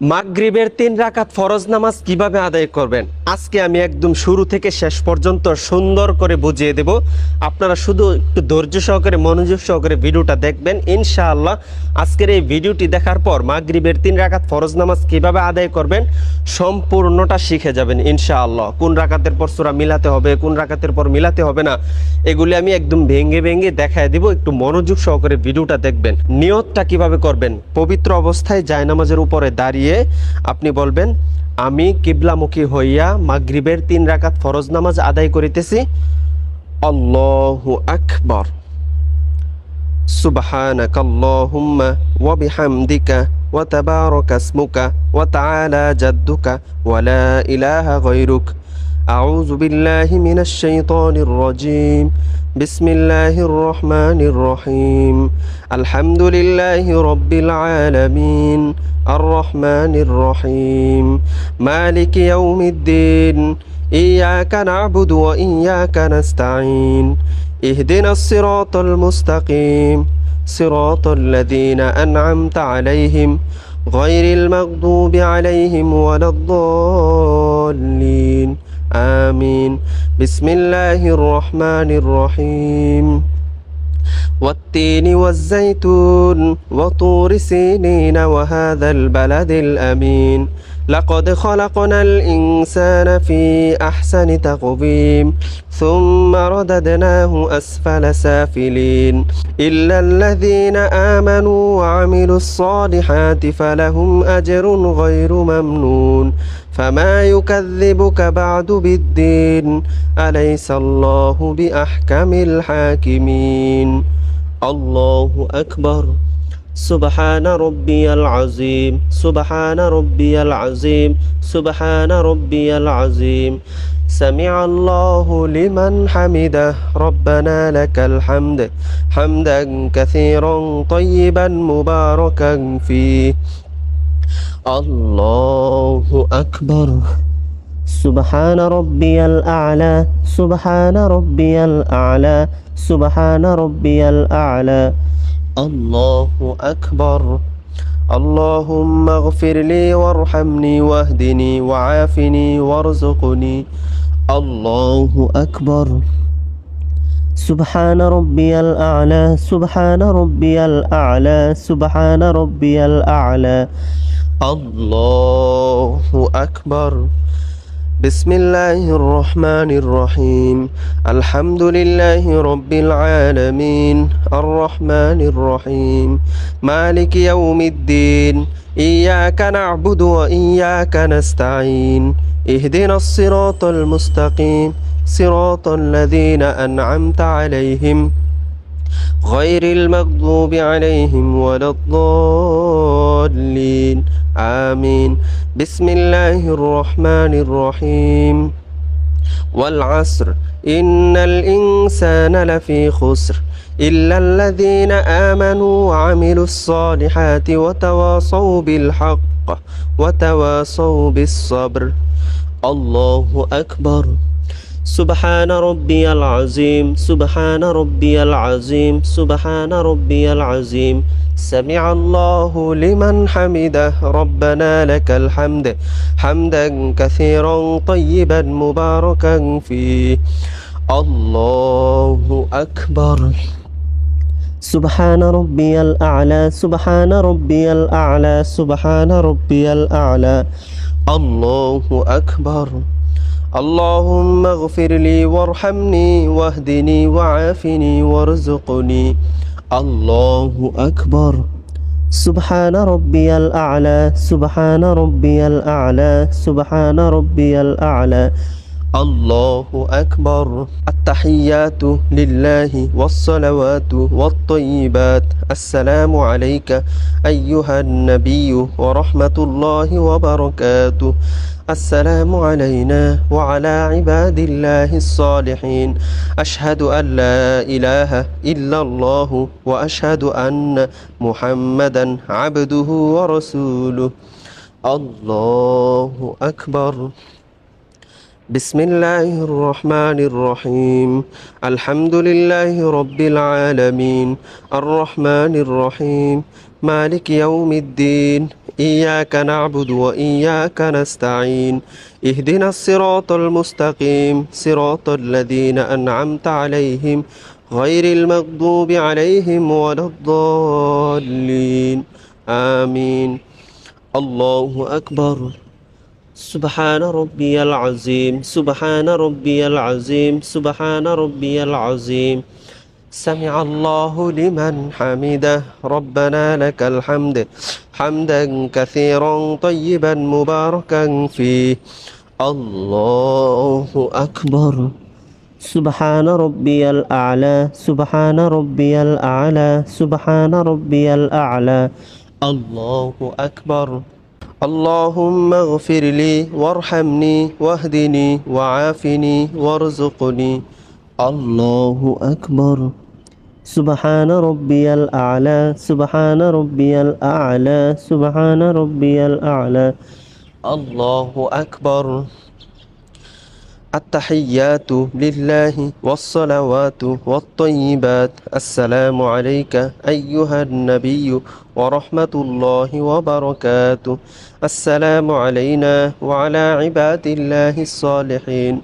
মাগরিবের 3 রাকাত ফরজ নামাজ কিভাবে আদায় করবেন আজকে আমি একদম শুরু থেকে শেষ পর্যন্ত সুন্দর করে বুঝিয়ে দেব। আপনারা শুধু একটু ধৈর্য সহকারে মনোযোগ সহকারে ভিডিওটা দেখবেন। ইনশাআল্লাহ আজকের এই ভিডিওটি দেখার পর মাগরিবের 3 রাকাত ফরজ নামাজ কিভাবে আদায় করবেন সম্পূর্ণটা শিখে যাবেন ইনশাআল্লাহ। কোন রাকাতের পর সূরা মিলাতে হবে, কোন রাকাতের পর মিলাতে হবে না, এগুলি আমি একদম ভেঙে ভেঙে দেখায় দেব। একটু মনোযোগ সহকারে ভিডিওটা দেখবেন। নিয়তটা কিভাবে করবেন, পবিত্র অবস্থায় জায়নামাজের উপরে দাঁড়িয়ে আপনি বলবেন, আমি কিবলামুখী হইয়া মাগরিবের 3 রাকাত ফরজ নামাজ আদায় করিতেছি। আল্লাহু আকবার, সুবহানাকাল্লাহুম্মা ওয়া বিহামদিকা ওয়া তাবারাকা ইসমুকা ওয়া তাআলা জাদ্দুকা ওয়া লা ইলাহা গায়রুক। আউযু বিল্লাহি মিনাশ শাইতানির রাজীম। বিসমিল্লাহির রহমানির রহিম। আলহামদুলিল্লাহি রাব্বিল আলামিন। আর রহমানির রহিম। মালিকি ইয়াউমিদ্দিন। ইয়াকা না'বুদু ওয়া ইয়াকা নাস্তাঈন। اهدنا الصراط المستقيم صراط الذين أنعمت عليهم غير المغضوب عليهم ولا الضالين آمين. بسم الله الرحمن الرحيم. والتين والزيتون وطور سينين وهذا البلد الأمين. لقد خلقنا الإنسان في أحسن تقويم ثم رددناه أسفل سافلين إلا الذين آمنوا وعملوا الصالحات فلهم أجر غير ممنون. فما يكذبك بعد بالدين أليس الله بأحكم الحاكمين. الله أكبر. سبحان ربي العظيم. سبحان ربي العظيم. سبحان ربي العظيم. سمع الله لمن حمده. ربنا لك الحمد حمدا كثيرا طيبا مباركا فيه. الله أكبر. سبحان ربي الأعلى. سبحان ربي الأعلى. سبحان ربي الأعلى. الله أكبر. اللهم اغفر لي وارحمني واهدني وعافني وارزقني. الله أكبر. سبحان ربي الأعلى. سبحان ربي الأعلى. سبحان ربي الأعلى. الله أكبر. بسم الله الرحمن الرحيم. الحمد لله رب العالمين. الرحمن الرحيم. مالك يوم الدين. إياك نعبد وإياك نستعين. اهدنا الصراط المستقيم صراط الذين أنعمت عليهم غير المغضوب عليهم ولا الضالين آمين. بسم الله الرحمن الرحيم. والعصر إن الإنسان لفي خسر إلا الذين آمنوا وعملوا الصالحات وتواصوا بالحق وتواصوا بالصبر. الله أكبر. سبحان ربي العظيم. سبحان ربي العظيم. سبحان ربي العظيم. سمع الله لمن حمده. ربنا لك الحمد حمدا كثيرا طيبا مباركا فيه. الله أكبر. سبحان ربي الأعلى. سبحان ربي الأعلى. سبحان ربي الأعلى. الله أكبر. اللهم اغفر لي وارحمني واهدني وعافني وارزقني. الله أكبر. سبحان ربي الأعلى. سبحان ربي الأعلى. سبحان ربي الأعلى. الله أكبر. التحيات لله والصلوات والطيبات. السلام عليك أيها النبي ورحمة الله وبركاته. السلام علينا وعلى عباد الله الصالحين. أشهد أن لا إله إلا الله وأشهد أن محمدا عبده ورسوله. الله أكبر. بسم الله الرحمن الرحيم. الحمد لله رب العالمين. الرحمن الرحيم. مالك يوم الدين. إياك نعبد وإياك نستعين اهدنا الصراط المستقيم صراط الذين أنعمت عليهم غير المغضوب عليهم ولا الضالين آمين الله أكبر سبحان ربي العظيم سبحان ربي العظيم سبحان ربي العظيم سمع الله لمن حمده ربنا لك الحمد حمدا كثيرا طيبا مباركا فيه الله أكبر سبحان ربي الأعلى سبحان ربي الأعلى سبحان ربي الأعلى الله أكبر اللهم اغفر لي وارحمني واهدني وعافني وارزقني الله أكبر سبحان ربي الأعلى سبحان ربي الأعلى سبحان ربي الأعلى الله أكبر التحيات لله والصلوات والطيبات السلام عليك أيها النبي ورحمة الله وبركاته السلام علينا وعلى عباد الله الصالحين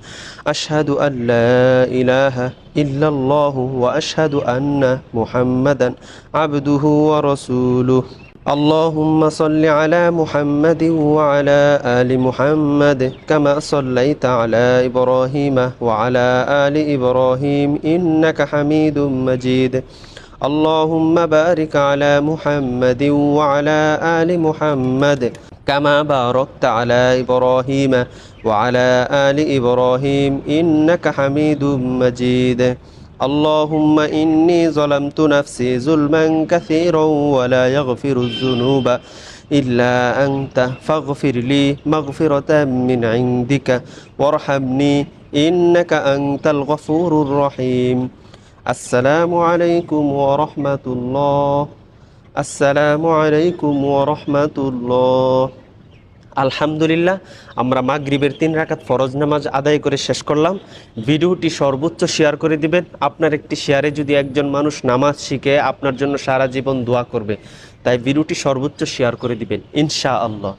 أشهد أن لا إله إلا الله وأشهد أن محمدا عبده ورسوله اللهم صل على محمد وعلى آل محمد كما صليت على إبراهيم وعلى آل إبراهيم إنك حميد مجيد اللهم بارك على محمد وعلى آل محمد كما باركت على إبراهيم وعلى آل إبراهيم إنك حميد مجيد اللهم إني ظلمت نفسي ظلما كثيرا ولا يغفر الذنوب إلا أنت فاغفر لي مغفرة من عندك وارحمني إنك أنت الغفور الرحيم السلام عليكم ورحمة الله السلام عليكم ورحمة الله আলহামদুলিল্লাহ আমরা মাগরিবের 3 রাকাত ফরজ নামাজ আদায় করে শেষ করলাম। ভিডিওটি সর্বোচ্চ শেয়ার করে দিবেন। আপনার একটি শেয়ারে যদি একজন মানুষ নামাজ শিখে আপনার জন্য সারা জীবন দোয়া করবে, তাই ভিডিওটি সর্বোচ্চ শেয়ার করে দিবেন ইনশাআল্লাহ।